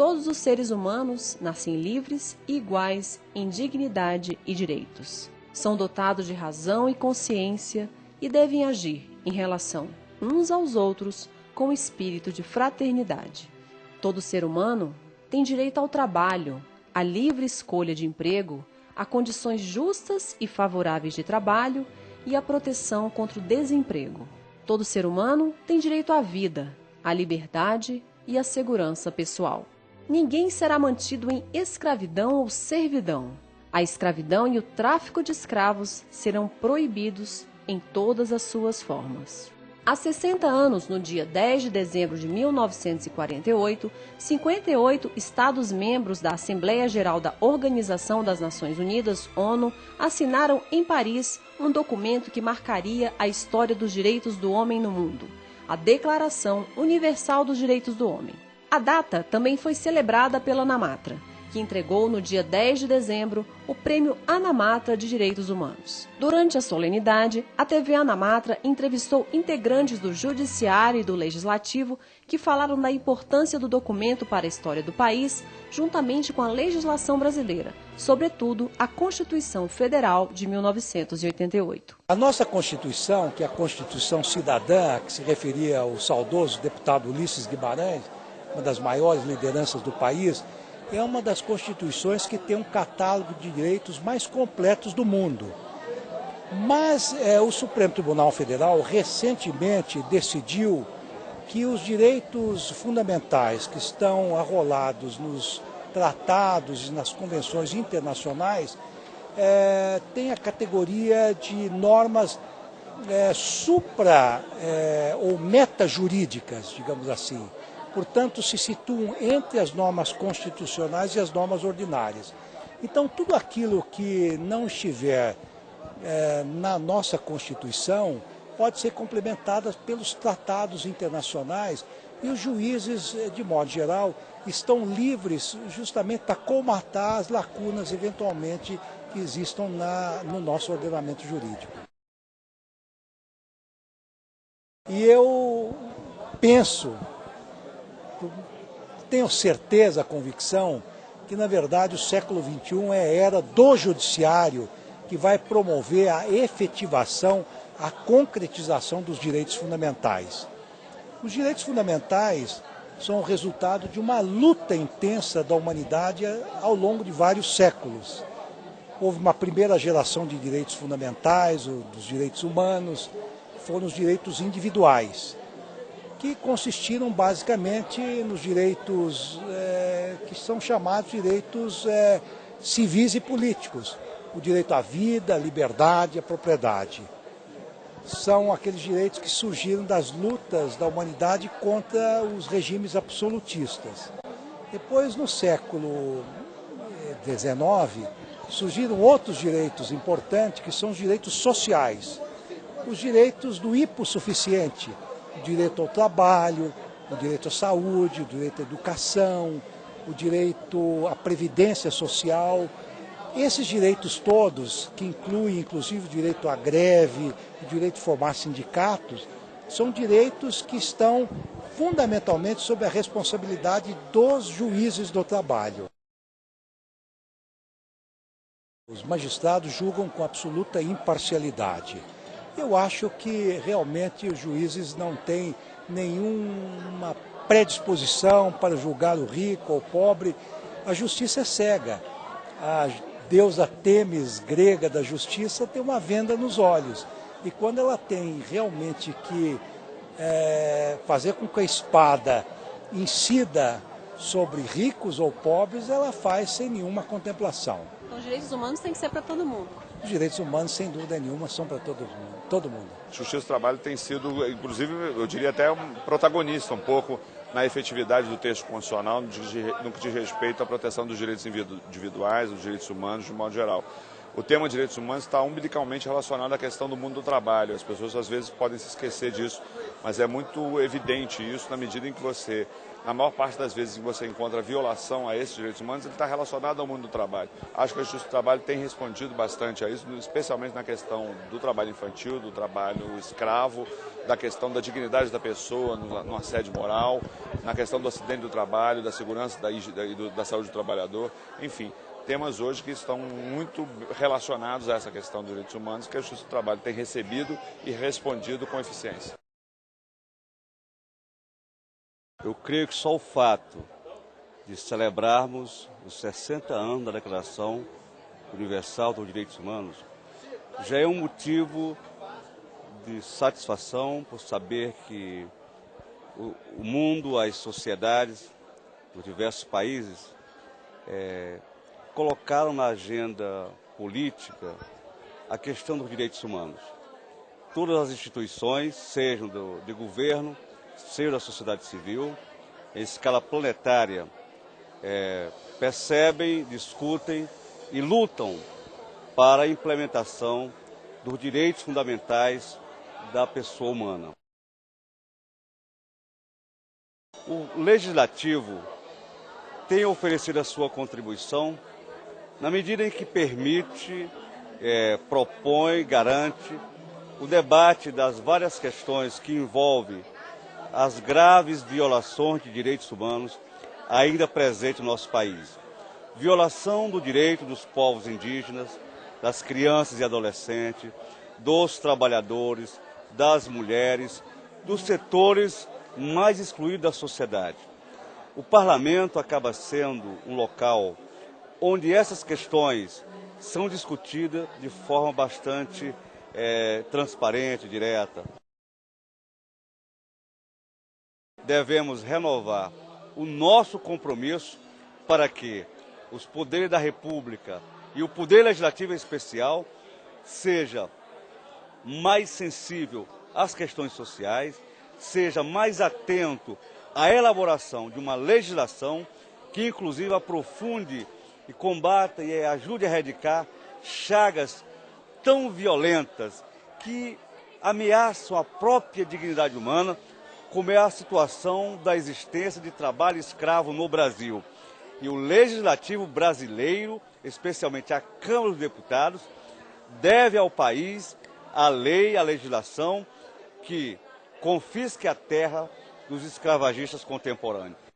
todos os seres humanos nascem livres e iguais em dignidade e direitos. São dotados de razão e consciência e devem agir em relação uns aos outros com espírito de fraternidade. Todo ser humano tem direito ao trabalho, à livre escolha de emprego, a condições justas e favoráveis de trabalho e à proteção contra o desemprego. Todo ser humano tem direito à vida, à liberdade e à segurança pessoal. Ninguém será mantido em escravidão ou servidão. A escravidão e o tráfico de escravos serão proibidos em todas as suas formas. Há 60 anos, no dia 10 de dezembro de 1948, 58 Estados-membros da Assembleia Geral da Organização das Nações Unidas, ONU, assinaram em Paris um documento que marcaria a história dos direitos do homem no mundo, a Declaração Universal dos Direitos do Homem. A data também foi celebrada pela ANAMATRA, que entregou no dia 10 de dezembro o Prêmio ANAMATRA de Direitos Humanos. Durante a solenidade, a TV ANAMATRA entrevistou integrantes do Judiciário e do Legislativo que falaram da importância do documento para a história do país, juntamente com a legislação brasileira, sobretudo a Constituição Federal de 1988. A nossa Constituição, que é a Constituição Cidadã, que se referia ao saudoso deputado Ulisses Guimarães, uma das maiores lideranças do país, é uma das constituições que tem um catálogo de direitos mais completos do mundo. Mas o Supremo Tribunal Federal recentemente decidiu que os direitos fundamentais que estão arrolados nos tratados e nas convenções internacionais têm a categoria de normas ou metajurídicas, digamos assim. Portanto, se situam entre as normas constitucionais e as normas ordinárias. Então, tudo aquilo que não estiver na nossa Constituição pode ser complementado pelos tratados internacionais e os juízes, de modo geral, estão livres justamente para colmatar as lacunas, eventualmente, que existam no nosso ordenamento jurídico. E eu penso, tenho certeza, convicção, que na verdade o século XXI é a era do judiciário que vai promover a efetivação, a concretização dos direitos fundamentais. Os direitos fundamentais são o resultado de uma luta intensa da humanidade ao longo de vários séculos. Houve uma primeira geração de direitos fundamentais, dos direitos humanos, foram os direitos individuais, que consistiram basicamente nos direitos que são chamados direitos civis e políticos. O direito à vida, à liberdade, à propriedade. São aqueles direitos que surgiram das lutas da humanidade contra os regimes absolutistas. Depois, no século XIX, surgiram outros direitos importantes, que são os direitos sociais. Os direitos do hipossuficiente, o direito ao trabalho, o direito à saúde, o direito à educação, o direito à previdência social. Esses direitos todos, que incluem inclusive o direito à greve, o direito de formar sindicatos, são direitos que estão fundamentalmente sob a responsabilidade dos juízes do trabalho. Os magistrados julgam com absoluta imparcialidade. Eu acho que realmente os juízes não têm nenhuma predisposição para julgar o rico ou o pobre. A justiça é cega. A deusa Têmis, grega da justiça, tem uma venda nos olhos. E quando ela tem realmente que fazer com que a espada incida sobre ricos ou pobres, ela faz sem nenhuma contemplação. Então, os direitos humanos têm que ser para todo mundo. Os direitos humanos, sem dúvida nenhuma, são para todo mundo. A Justiça do Trabalho tem sido, inclusive, eu diria até um protagonista um pouco na efetividade do texto constitucional no que diz respeito à proteção dos direitos individuais, dos direitos humanos de modo geral. o tema de direitos humanos está umbilicalmente relacionado à questão do mundo do trabalho. As pessoas às vezes podem se esquecer disso, mas é muito evidente isso na medida em que você, na maior parte das vezes que você encontra violação a esses direitos humanos, ele está relacionado ao mundo do trabalho. Acho que a Justiça do Trabalho tem respondido bastante a isso, especialmente na questão do trabalho infantil, do trabalho escravo, da questão da dignidade da pessoa no assédio moral, na questão do acidente do trabalho, da segurança da saúde do trabalhador, enfim. Temas hoje que estão muito relacionados a essa questão dos direitos humanos que a Justiça do Trabalho tem recebido e respondido com eficiência. Eu creio que só o fato de celebrarmos os 60 anos da Declaração Universal dos Direitos Humanos já é um motivo de satisfação por saber que o mundo, as sociedades dos diversos países colocaram na agenda política a questão dos direitos humanos. Todas as instituições, sejam de governo, sejam da sociedade civil, em escala planetária, percebem, discutem e lutam para a implementação dos direitos fundamentais da pessoa humana. O Legislativo tem oferecido a sua contribuição na medida em que permite, propõe, garante o debate das várias questões que envolvem as graves violações de direitos humanos ainda presentes no nosso país. Violação do direito dos povos indígenas, das crianças e adolescentes, dos trabalhadores, das mulheres, dos setores mais excluídos da sociedade. O Parlamento acaba sendo um local onde essas questões são discutidas de forma bastante transparente, direta. Devemos renovar o nosso compromisso para que os poderes da República e o Poder Legislativo em especial seja mais sensível às questões sociais, seja mais atento à elaboração de uma legislação que inclusive aprofunde e combata e ajude a erradicar chagas tão violentas que ameaçam a própria dignidade humana, como é a situação da existência de trabalho escravo no Brasil. E o Legislativo brasileiro, especialmente a Câmara dos Deputados, deve ao país a lei, a legislação que confisque a terra dos escravagistas contemporâneos.